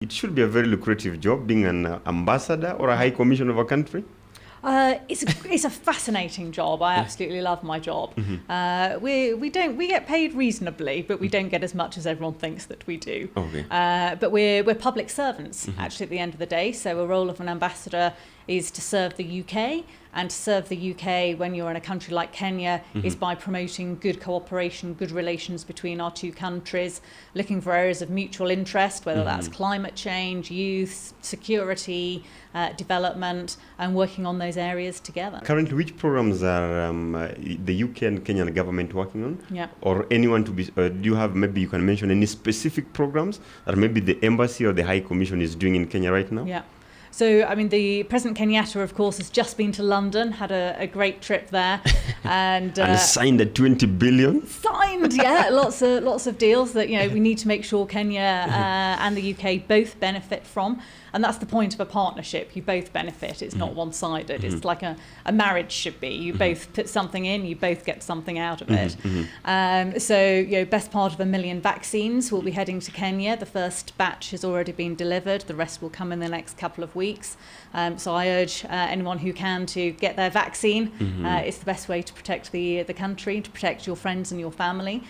it should be a very lucrative job being an ambassador or a high commission of a country. It's a fascinating job. I absolutely love my job. We get paid reasonably, but we don't get as much as everyone thinks that we do. Okay. But we're public servants actually at the end of the day. So a role of an ambassador is to serve the UK, and to serve the UK when you're in a country like Kenya is by promoting good cooperation, good relations between our two countries, looking for areas of mutual interest, whether that's climate change, youth, security, development, and working on those areas together. Currently, which programs are the UK and Kenyan government working on? Yeah. Or anyone to be, do you have, maybe you can mention any specific programs that maybe the embassy or the High Commission is doing in Kenya right now? Yeah. So, I mean, the President Kenyatta, of course, has just been to London, had a great trip there, and signed a 20 billion. Signed, yeah, lots of deals that we need to make sure Kenya and the UK both benefit from. And that's the point of a partnership. You both benefit. It's not one-sided. It's like a marriage should be. You both put something in, you both get something out of it. So, best part of 1 million vaccines will be heading to Kenya. The first batch has already been delivered. The rest will come in the next couple of weeks. So I urge anyone who can to get their vaccine. It's the best way to protect the country, to protect your friends and your family.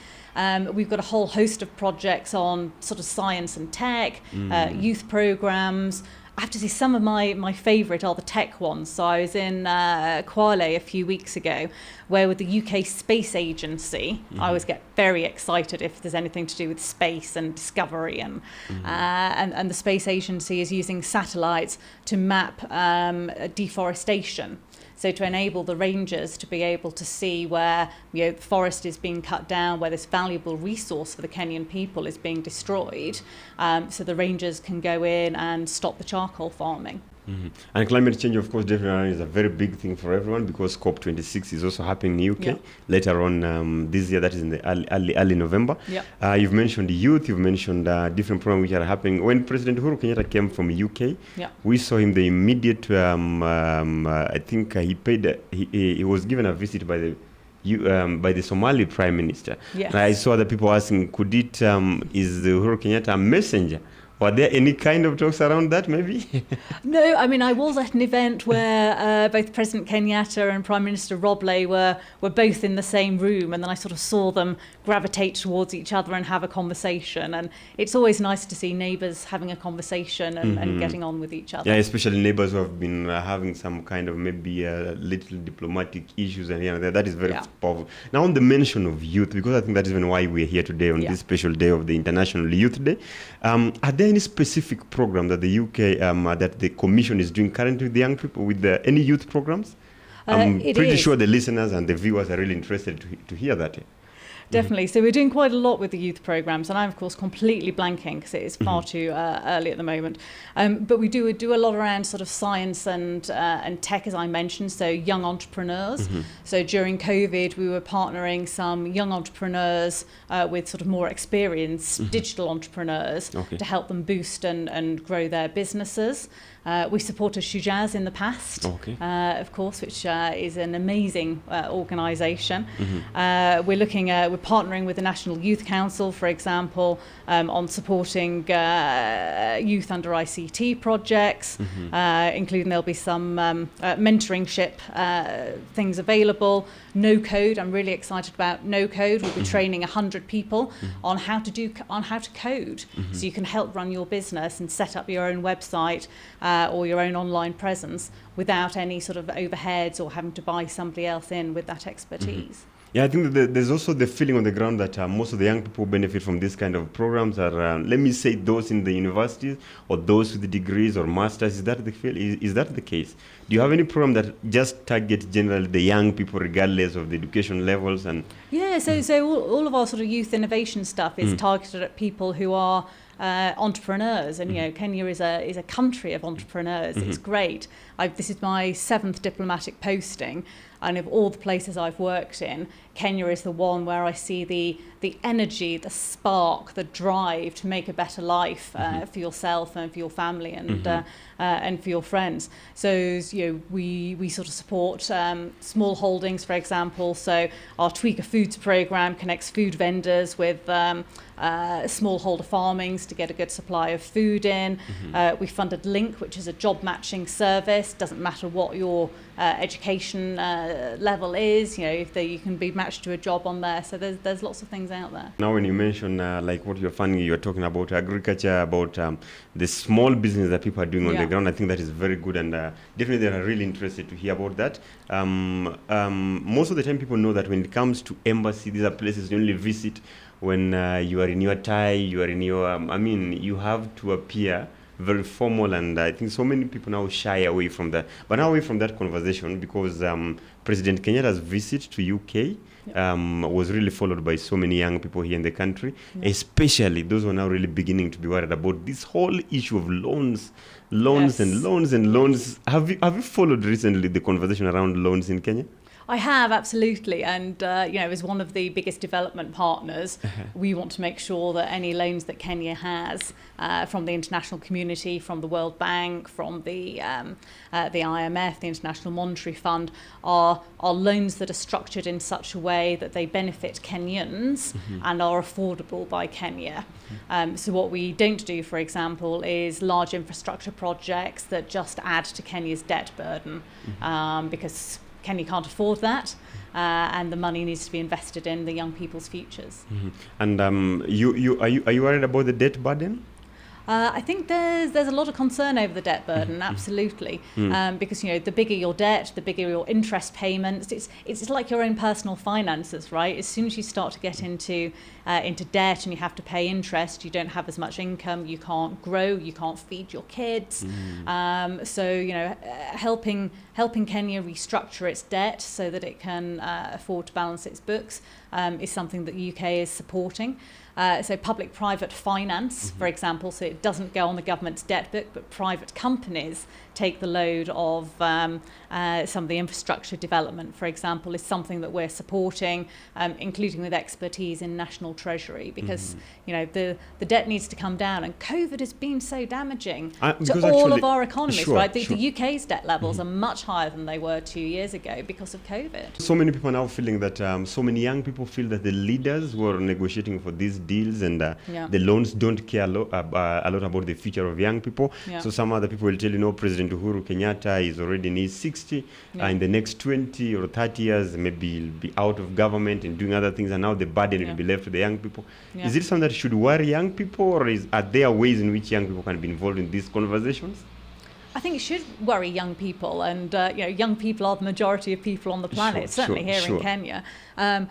We've got a whole host of projects on sort of science and tech, youth programs. I have to say some of my favourite are the tech ones. So I was in Kwale a few weeks ago, where with the UK Space Agency, I always get very excited if there's anything to do with space and discovery, and the Space Agency is using satellites to map deforestation. So to enable the rangers to be able to see where the forest is being cut down, where this valuable resource for the Kenyan people is being destroyed, so the rangers can go in and stop the charcoal farming. And climate change, of course, definitely is a very big thing for everyone, because COP26 is also happening in the UK later on this year. That is in the early November. You've mentioned youth, you've mentioned different programs which are happening. When President Uhuru Kenyatta came from UK, we saw him the immediate, I think he was given a visit by the Somali Prime Minister. Yes. I saw other people asking, is the Uhuru Kenyatta a messenger? Were there any kind of talks around that, maybe? No, I mean, I was at an event where both President Kenyatta and Prime Minister Robley were both in the same room, and then I sort of saw them gravitate towards each other and have a conversation. And it's always nice to see neighbours having a conversation and getting on with each other. Yeah, especially neighbours who have been having some kind of maybe little diplomatic issues, and that is very powerful. Now, on the mention of youth, because I think that is even why we're here today on this special day of the International Youth Day, are there any specific program that the UK, that the Commission is doing currently with the young people, with any youth programs? I'm pretty sure the listeners and the viewers are really interested to hear that. Definitely. So we're doing quite a lot with the youth programs, and I'm of course completely blanking because it is far too early at the moment. But we do a lot around sort of science and tech, as I mentioned. So young entrepreneurs. So during COVID, we were partnering some young entrepreneurs with sort of more experienced digital entrepreneurs to help them boost and grow their businesses. We supported Shujaz in the past, of course, which is an amazing organisation. We're partnering with the National Youth Council, for example, on supporting youth under ICT projects, including there'll be some mentoringship things available. No code, I'm really excited about no code. We'll be training 100 people on how to code, so you can help run your business and set up your own website or your own online presence without any sort of overheads or having to buy somebody else in with that expertise. Yeah, I think that there's also the feeling on the ground that most of the young people who benefit from this kind of programs are, let me say, those in the universities or those with the degrees or masters. Is that the case? Do you have any program that just targets generally the young people regardless of the education levels? And so all of our sort of youth innovation stuff is targeted at people who are entrepreneurs, and Kenya is a country of entrepreneurs. It's great. This is my 7th diplomatic posting, And of all the places I've worked in, Kenya is the one where I see the energy, the spark, the drive to make a better life for yourself and for your family and for your friends. So we sort of support small holdings, for example. So our Tweaker Foods program connects food vendors with smallholder farmings to get a good supply of food in. We funded Link, which is a job matching service. Doesn't matter what your education level is, if you can be matched to a job on there. So there's lots of things out there. Now, when you mention like what you're funding, you're talking about agriculture, about the small business that people are doing on the ground. I think that is very good, and definitely they are really interested to hear about that. Most of the time, people know that when it comes to embassy, these are places you only visit when you are in your tie, you are in your, you have to appear very formal, and I think so many people now shy away from that. But now away from that conversation, because President Kenyatta's visit to UK was really followed by so many young people here in the country, especially those who are now really beginning to be worried about this whole issue of loans and loans. Have you followed recently the conversation around loans in Kenya? I have, absolutely. And, as one of the biggest development partners, we want to make sure that any loans that Kenya has from the international community, from the World Bank, from the IMF, the International Monetary Fund, are loans that are structured in such a way that they benefit Kenyans and are affordable by Kenya. So what we don't do, for example, is large infrastructure projects that just add to Kenya's debt burden, because Kenya can't afford that, and the money needs to be invested in the young people's futures. And are you worried about the debt burden? I think there's a lot of concern over the debt burden, absolutely, because the bigger your debt, the bigger your interest payments. It's like your own personal finances, right? As soon as you start to get into debt and you have to pay interest, you don't have as much income, you can't grow, you can't feed your kids. So helping Kenya restructure its debt so that it can afford to balance its books is something that the UK is supporting. So public-private finance, for example, so it doesn't go on the government's debt book, but private companies take the load of some of the infrastructure development, for example, is something that we're supporting, including with expertise in national treasury, because the debt needs to come down, and COVID has been so damaging to all of our economies, right? The UK's debt levels are much higher than they were 2 years ago because of COVID. So many people are now feeling that so many young people feel that the leaders who are negotiating for these deals and the loans don't care a lot about the future of young people. So some other people will tell President Uhuru Kenyatta is already in his 60, in the next 20 or 30 years, maybe he'll be out of government and doing other things, and now the burden will be left to the young people. Is it something that should worry young people, or are there ways in which young people can be involved in these conversations? I think it should worry young people, and young people are the majority of people on the planet, certainly here in Kenya,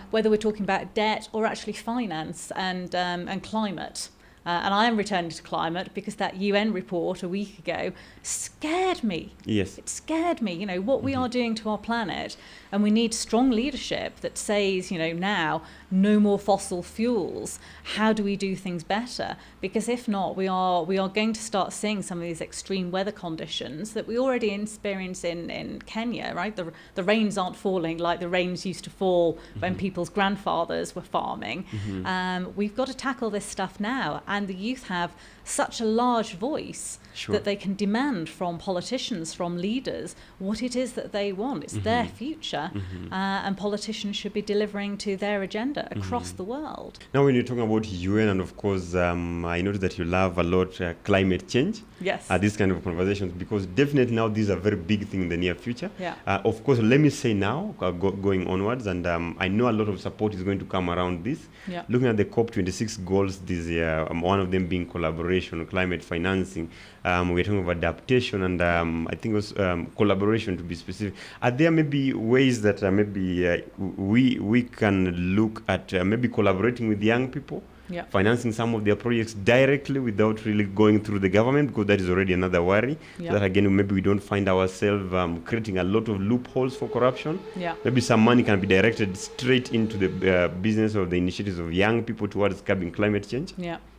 whether we're talking about debt or actually finance and climate. And I am returning to climate because that UN report a week ago scared me. Yes. It scared me, what we are doing to our planet. And we need strong leadership that says, now, no more fossil fuels. How do we do things better? Because if not, we are going to start seeing some of these extreme weather conditions that we already experience in Kenya, right? The rains aren't falling like the rains used to fall when people's grandfathers were farming. We've got to tackle this stuff now. And the youth have such a large voice that they can demand from politicians, from leaders, what it is that they want. It's their future, and politicians should be delivering to their agenda across the world. Now, when you're talking about UN, and of course, I noticed that you love a lot climate change. Yes. These kind of conversations, because definitely now these are very big thing in the near future. Yeah. Of course, let me say now, going onwards, and I know a lot of support is going to come around this. Yeah. Looking at the COP26 goals this year, one of them being collaboration, climate financing. We're talking about adaptation, and I think it was collaboration, to be specific. Are there maybe ways that we can look at maybe collaborating with young people, financing some of their projects directly without really going through the government, because that is already another worry. So that again, maybe we don't find ourselves creating a lot of loopholes for corruption. Maybe some money can be directed straight into the business or the initiatives of young people towards curbing climate change.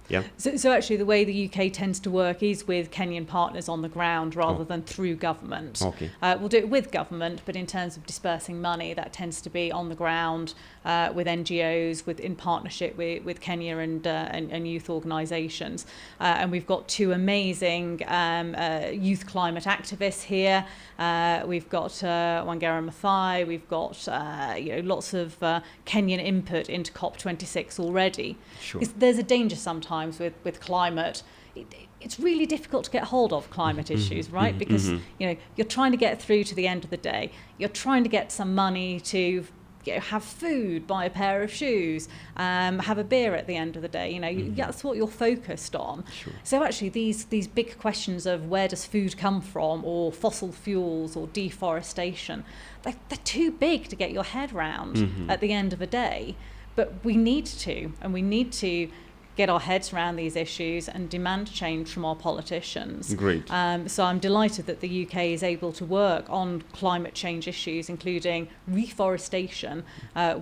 Yeah. So actually, the way the UK tends to work is with Kenyan partners on the ground rather than through government. Okay. We'll do it with government, but in terms of dispersing money, that tends to be on the ground with NGOs, in partnership with Kenya and youth organisations. And we've got two amazing youth climate activists here. We've got Wangera Maathai. We've got lots of Kenyan input into COP26 already. Sure. Because there's a danger sometimes with climate. It's really difficult to get hold of climate issues, right? Because you're trying to get through to the end of the day. You're trying to get some money to have food, buy a pair of shoes, have a beer at the end of the day. That's what you're focused on. Sure. So actually, these big questions of where does food come from, or fossil fuels, or deforestation, they're too big to get your head round at the end of a day. But we need to get our heads around these issues and demand change from our politicians. Great. So I'm delighted that the UK is able to work on climate change issues, including reforestation,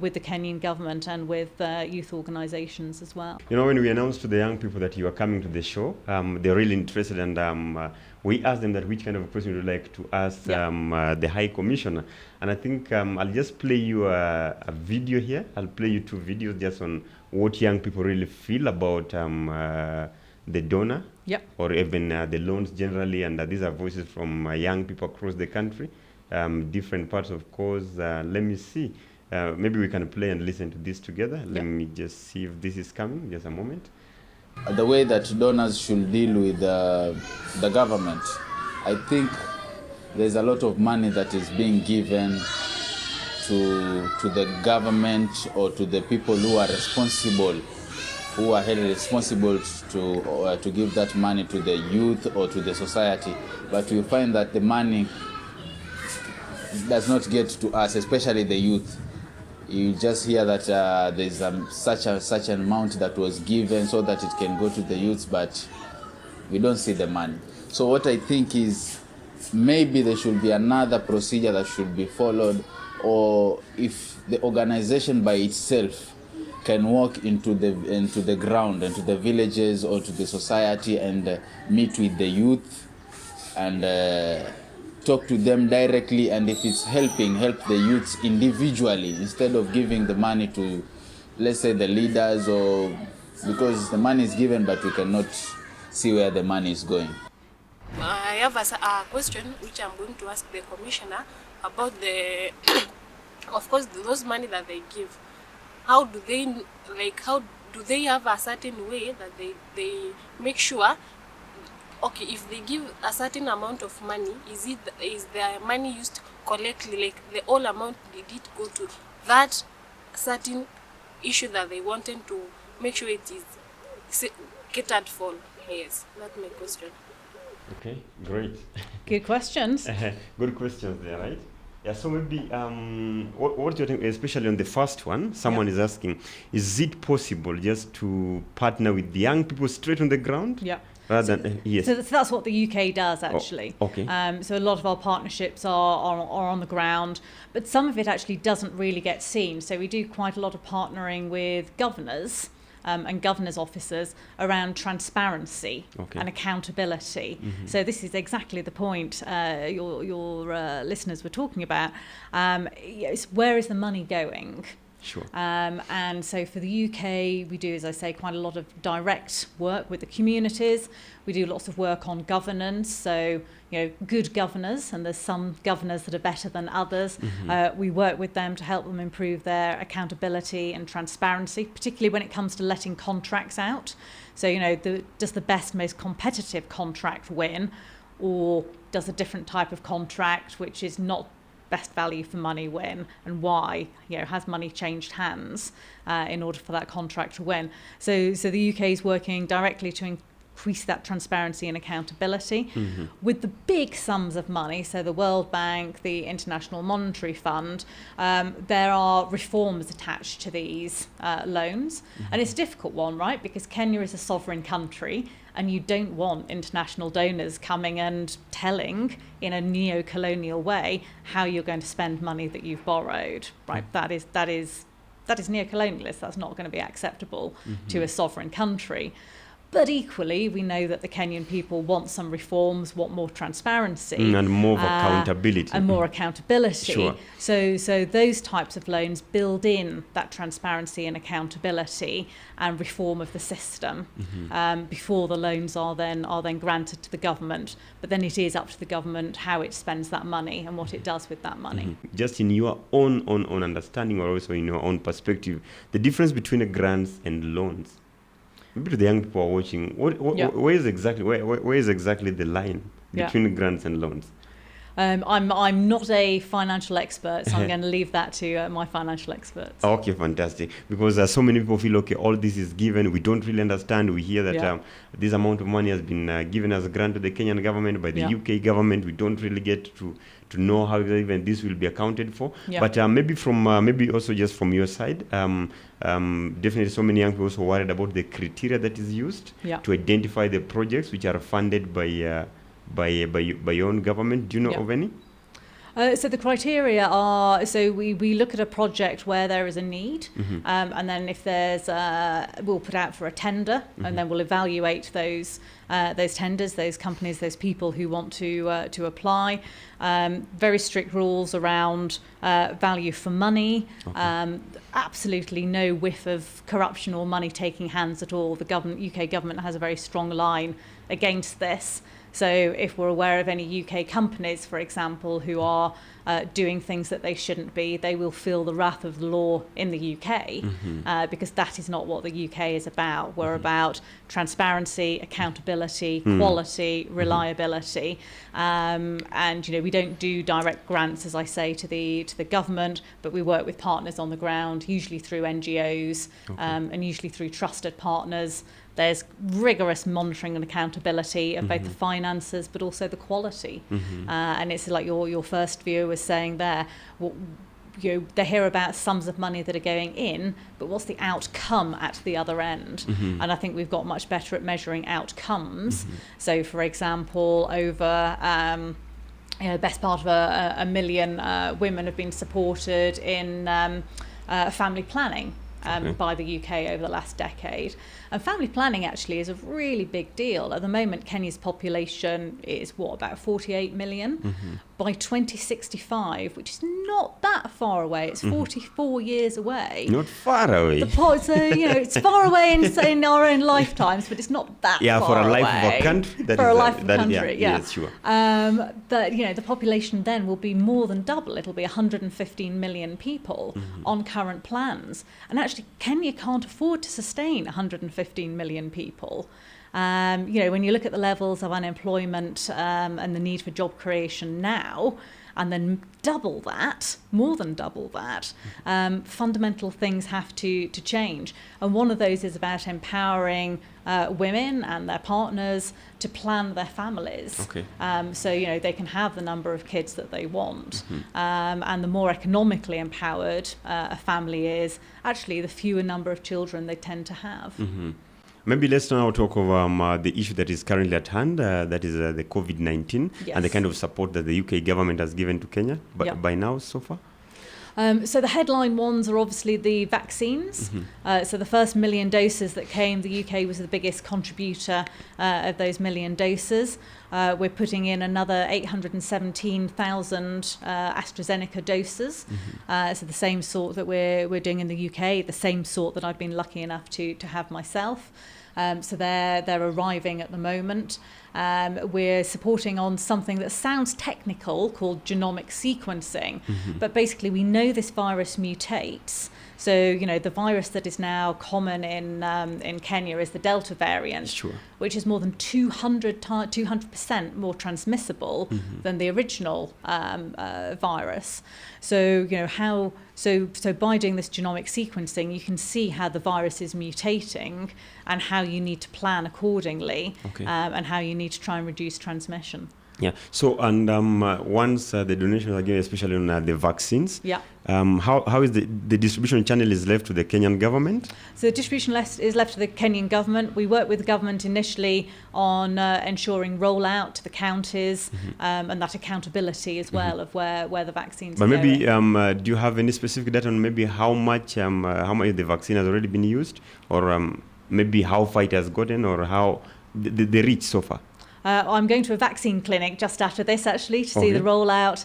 with the Kenyan government and with youth organisations as well. When we announced to the young people that you are coming to the show, they're really interested, and we asked them that which kind of question would you like to ask the High Commissioner. And I think I'll just play you a video here. I'll play you two videos just on what young people really feel about the donor, or even the loans generally. And these are voices from young people across the country, different parts of course. Let me see. Maybe we can play and listen to this together. Let me just see if this is coming. Just a moment. The way that donors should deal with the government, I think there's a lot of money that is being given to the government or to the people who are responsible, who are held responsible to give that money to the youth or to the society. But we find that the money does not get to us, especially the youth. You just hear that there's such an amount that was given so that it can go to the youths, but we don't see the money. So what I think is maybe there should be another procedure that should be followed, or if the organization by itself can walk into the ground, into the villages or to the society and meet with the youth and talk to them directly, and if it's help the youths individually instead of giving the money to, let's say, the leaders, or because the money is given but we cannot see where the money is going. I have a question which I'm going to ask the commissioner about of course, those money that they give. How do they have a certain way that they make sure? Okay, if they give a certain amount of money, is the money used correctly? Like the whole amount, did it go to that certain issue that they wanted to make sure it is catered for? Yes, that's my question. Okay, great. Good questions. Good questions there, right? Yeah, so maybe what do you think, especially on the first one, someone is asking, is it possible just to partner with the young people straight on the ground? Yeah. Rather than, yes. So that's what the UK does, actually. Okay. So a lot of our partnerships are on the ground, but some of it actually doesn't really get seen. So we do quite a lot of partnering with governors and governors' officers around transparency and accountability. So this is exactly the point your listeners were talking about. Where is the money going? Sure. And so for the UK, we do, as I say, quite a lot of direct work with the communities. We do lots of work on governance, so good governors, and there's some governors that are better than others. We work with them to help them improve their accountability and transparency, particularly when it comes to letting contracts out. So, does the best, most competitive contract win, or does a different type of contract, which is not best value for money, win, and why? Has money changed hands in order for that contract to win? So the UK is working directly to increase that transparency and accountability. With the big sums of money, so the World Bank, the International Monetary Fund, there are reforms attached to these loans, and it's a difficult one, right? Because Kenya is a sovereign country, and you don't want international donors coming and telling in a neo-colonial way how you're going to spend money that you've borrowed, right? That is neo-colonialist. That's not going to be acceptable to a sovereign country. But equally, we know that the Kenyan people want some reforms, want more transparency. And more accountability. And more accountability. Sure. So those types of loans build in that transparency and accountability and reform of the system before the loans are then granted to the government. But then it is up to the government how it spends that money and what it does with that money. Just in your own understanding, or also in your own perspective, the difference between grants and loans. Maybe to the young people are watching, where is exactly the line between grants and loans? I'm not a financial expert, so I'm going to leave that to my financial experts. Okay, fantastic. Because so many people feel, okay, all this is given, we don't really understand. We hear that this amount of money has been given as a grant to the Kenyan government by the UK government. We don't really get to know how even this will be accounted for. But maybe also just from your side, definitely so many young people also worried about the criteria that is used to identify the projects which are funded by your own government. Do you know of any? So the criteria are, so we look at a project where there is a need, and then if there's, we'll put out for a tender, and then we'll evaluate those tenders, those companies, those people who want to apply. Very strict rules around value for money. Absolutely no whiff of corruption or money taking hands at all. The UK government has a very strong line against this. So if we're aware of any UK companies, for example, who are doing things that they shouldn't be, they will feel the wrath of the law in the UK, because that is not what the UK is about. We're about transparency, accountability, quality, reliability, and we don't do direct grants, as I say, to the government, but we work with partners on the ground, usually through NGOs, and usually through trusted partners. There's rigorous monitoring and accountability of both the finances, but also the quality. And it's like your first viewer was saying there, they hear about sums of money that are going in, but what's the outcome at the other end? And I think we've got much better at measuring outcomes. So, for example, over best part of a million women have been supported in family planning. By the UK over the last decade. And family planning actually is a really big deal. At the moment, Kenya's population is about 48 million. By 2065, which is not that far away, it's 44 years away. Not far away. So, it's far away in our own lifetimes, but it's not that far away. For a life of a country. For a life of a country, Yes, sure. The population then will be more than double. It'll be 115 million people on current plans. And actually, Kenya can't afford to sustain 115 million people. When you look at the levels of unemployment and the need for job creation now, and then more than double that, fundamental things have to change. And one of those is about empowering women and their partners to plan their families. So, they can have the number of kids that they want. And the more economically empowered a family is, actually, the fewer number of children they tend to have. Maybe let's now talk of the issue that is currently at hand, that is the COVID-19, and the kind of support that the UK government has given to Kenya by now so far. So the headline ones are obviously the vaccines. So the first 1 million doses that came, the UK was the biggest contributor of those 1 million doses. We're putting in another 817,000 AstraZeneca doses. So the same sort that we're doing in the UK, the same sort that I've been lucky enough to have myself. So they're arriving at the moment. We're supporting on something that sounds technical called genomic sequencing, but basically we know this virus mutates. So, the virus that is now common in Kenya is the Delta variant, which is more than 200% more transmissible than the original virus. So, so by doing this genomic sequencing, you can see how the virus is mutating and how you need to plan accordingly, and how you need to try and reduce transmission. So, and once the donations are given, especially on the vaccines, how is the distribution channel is left to the Kenyan government? So the distribution is left to the Kenyan government. We work with the government initially on ensuring rollout to the counties, and that accountability as well of where the vaccines are maybe going. Do you have any specific data on maybe how much the vaccine has already been used, or maybe how far it has gotten or how the reach so far? I'm going to a vaccine clinic just after this, actually, to see the rollout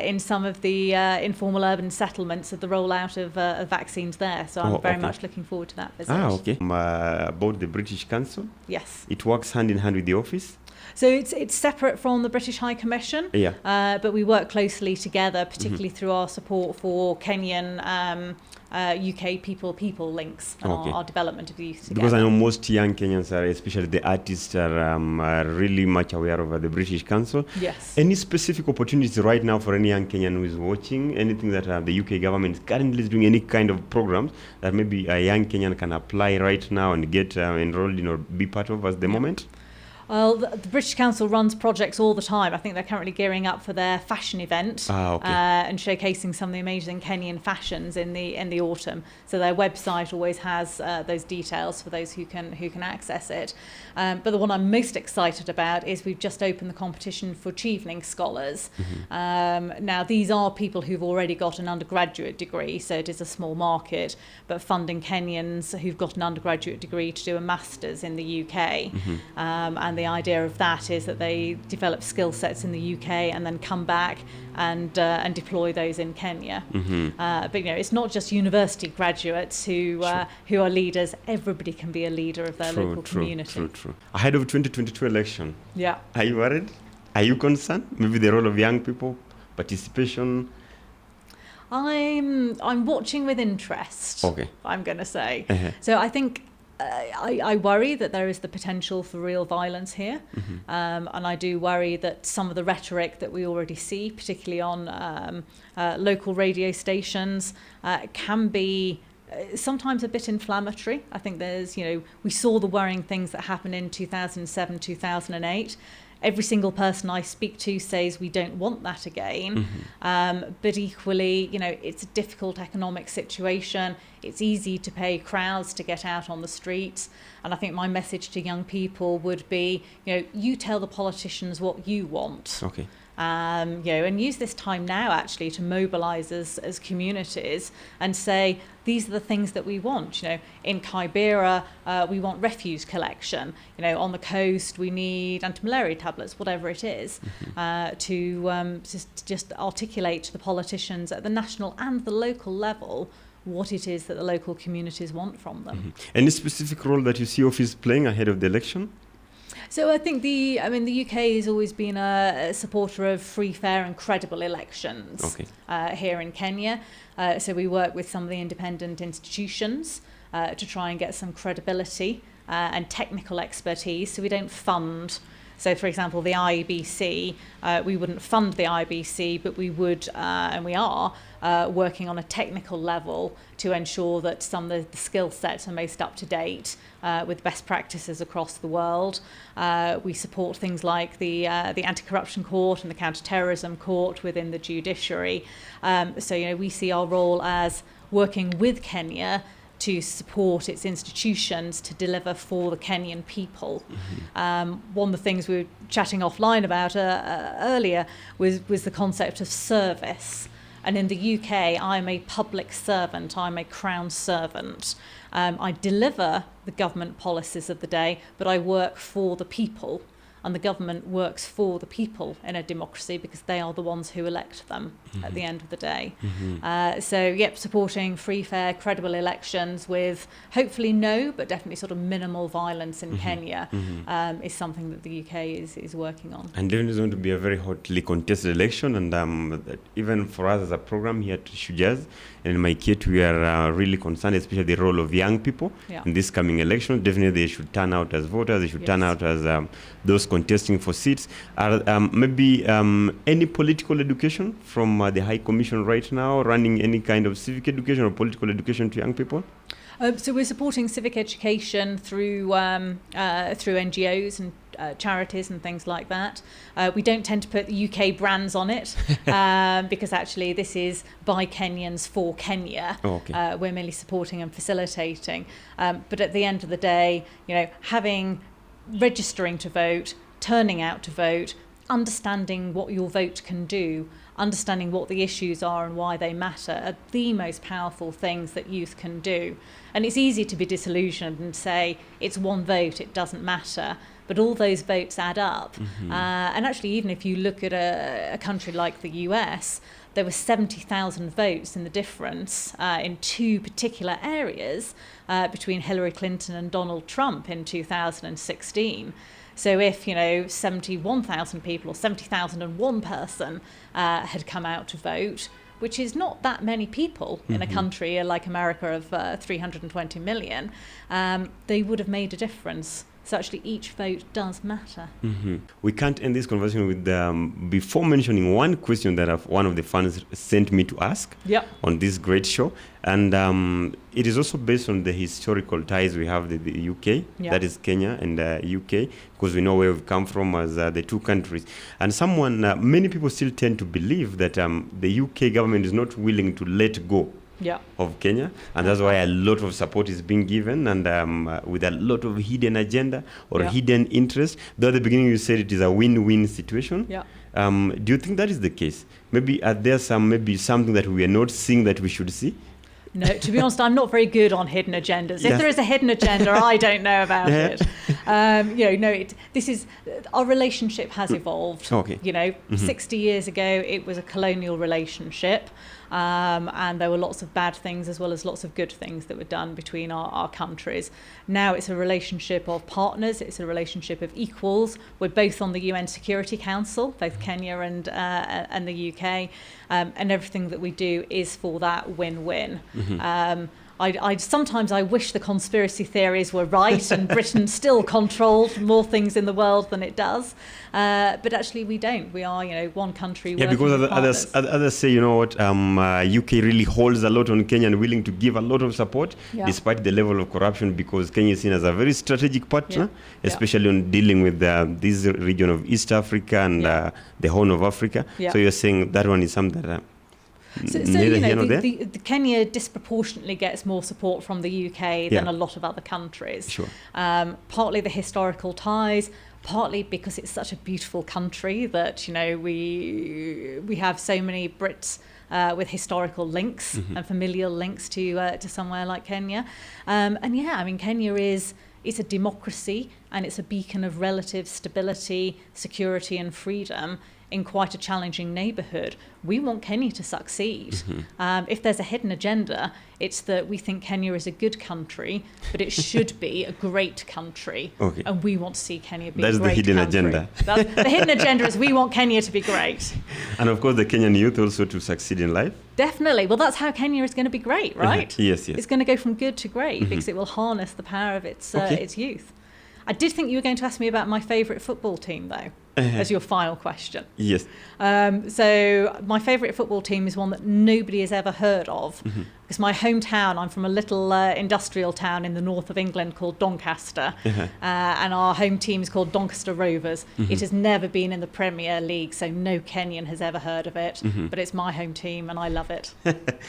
in some of the informal urban settlements of the rollout of vaccines there. So I'm very much looking forward to that visit. Okay. About the British Council? Yes. It works hand in hand with the office? So it's separate from the British High Commission, but we work closely together, particularly through our support for Kenyan UK people links and our development of the youth together. Because I know most young Kenyans, especially the artists, are really much aware of the British Council. Yes. Any specific opportunities right now for any young Kenyan who is watching, anything that the UK government is currently doing, any kind of programs that maybe a young Kenyan can apply right now and get enrolled in or be part of at the moment? Well, the British Council runs projects all the time. I think they're currently gearing up for their fashion event and showcasing some of the amazing Kenyan fashions in the autumn. So their website always has those details for those who can access it. But the one I'm most excited about is we've just opened the competition for Chevening Scholars. Now, these are people who've already got an undergraduate degree, so it is a small market, but funding Kenyans who've got an undergraduate degree to do a master's in the UK. And the idea of that is that they develop skill sets in the UK and then come back and deploy those in Kenya. But it's not just university graduates who are leaders. Everybody can be a leader of their local community. True. Ahead of 2022 election, are you worried? Are you concerned? Maybe the role of young people, participation. I'm watching with interest. I'm going to say. So I think. I worry that there is the potential for real violence here, and I do worry that some of the rhetoric that we already see, particularly on local radio stations, can be sometimes a bit inflammatory. I think we saw the worrying things that happened in 2007, 2008. Every single person I speak to says we don't want that again. But equally, it's a difficult economic situation. It's easy to pay crowds to get out on the streets. And I think my message to young people would be, you tell the politicians what you want. And use this time now actually to mobilise as communities and say, these are the things that we want. In Kibera, we want refuse collection. On the coast, we need anti-malaria tablets, whatever it is, to just articulate to the politicians at the national and the local level what it is that the local communities want from them. Any specific role that you see office playing ahead of the election? So I think the UK has always been a supporter of free, fair and credible elections here in Kenya. So we work with some of the independent institutions to try and get some credibility and technical expertise. So we don't fund. So, for example, the IBC, we wouldn't fund the IBC, but we would, and we are, working on a technical level to ensure that some of the skill sets are most up to date with best practices across the world. We support things like the Anti-Corruption Court and the Counter-Terrorism Court within the judiciary. So, we see our role as working with Kenya to support its institutions to deliver for the Kenyan people. One of the things we were chatting offline about earlier was the concept of service. And in the UK, I'm a public servant, I'm a crown servant. I deliver the government policies of the day, but I work for the people. And the government works for the people in a democracy because they are the ones who elect them at the end of the day. Supporting free, fair, credible elections with hopefully no, but definitely sort of minimal violence in Kenya is something that the UK is working on. And then it's going to be a very hotly contested election, and even for us as a program here at Shujaz and in my kit, we are really concerned, especially the role of young people in this coming election. Definitely they should turn out as voters, they should turn out as those contesting for seats. Maybe any political education from the High Commission right now, running any kind of civic education or political education to young people? So we're supporting civic education through NGOs and charities and things like that. We don't tend to put the UK brands on it because actually this is by Kenyans for Kenya. We're merely supporting and facilitating. But at the end of the day, registering to vote, turning out to vote, understanding what your vote can do, understanding what the issues are and why they matter are the most powerful things that youth can do. And it's easy to be disillusioned and say it's one vote, it doesn't matter. But all those votes add up. And actually, even if you look at a country like the US, there were 70,000 votes in the difference in two particular areas between Hillary Clinton and Donald Trump in 2016. So if, 71,000 people or 70,001 person had come out to vote, which is not that many people in a country like America of 320 million, they would have made a difference. So actually each vote does matter. We can't end this conversation with before mentioning one question that one of the fans sent me to ask on this great show. And it is also based on the historical ties we have with the UK, that is Kenya and UK, because we know where we've come from as the two countries. And many people still tend to believe that the UK government is not willing to let go of Kenya, and that's why a lot of support is being given, and with a lot of hidden agenda or hidden interest. Though at the beginning you said it is a win-win situation. Do you think that is the case? Maybe are there something that we are not seeing that we should see? No, to be honest, I'm not very good on hidden agendas. If there is a hidden agenda, I don't know about it. This is our relationship has evolved. 60 years ago, it was a colonial relationship. And there were lots of bad things as well as lots of good things that were done between our countries. Now it's a relationship of partners, it's a relationship of equals. We're both on the UN Security Council, both Kenya and the UK, and everything that we do is for that win-win. Sometimes I wish the conspiracy theories were right and Britain still controlled more things in the world than it does. But actually we don't. We are, one country. Yeah, because others say, UK really holds a lot on Kenya and willing to give a lot of support despite the level of corruption, because Kenya is seen as a very strategic partner, especially on dealing with this region of East Africa and the Horn of Africa. So you're saying that one is something that... the Kenya disproportionately gets more support from the UK than a lot of other countries. Partly the historical ties, partly because it's such a beautiful country that we have so many Brits with historical links and familial links to somewhere like Kenya. Kenya is a democracy, and it's a beacon of relative stability, security and freedom in quite a challenging neighbourhood. We want Kenya to succeed. If there's a hidden agenda, it's that we think Kenya is a good country, but it should be a great country. And we want to see Kenya be a great country. That's the hidden agenda. The hidden agenda is we want Kenya to be great. And of course the Kenyan youth also to succeed in life. Definitely. Well, that's how Kenya is going to be great, right? Yes. It's going to go from good to great because it will harness the power of its youth. I did think you were going to ask me about my favourite football team, though, as your final question. Yes. So my favourite football team is one that nobody has ever heard of. Because my hometown, I'm from a little industrial town in the north of England called Doncaster. And our home team is called Doncaster Rovers. It has never been in the Premier League, so no Kenyan has ever heard of it. But it's my home team and I love it.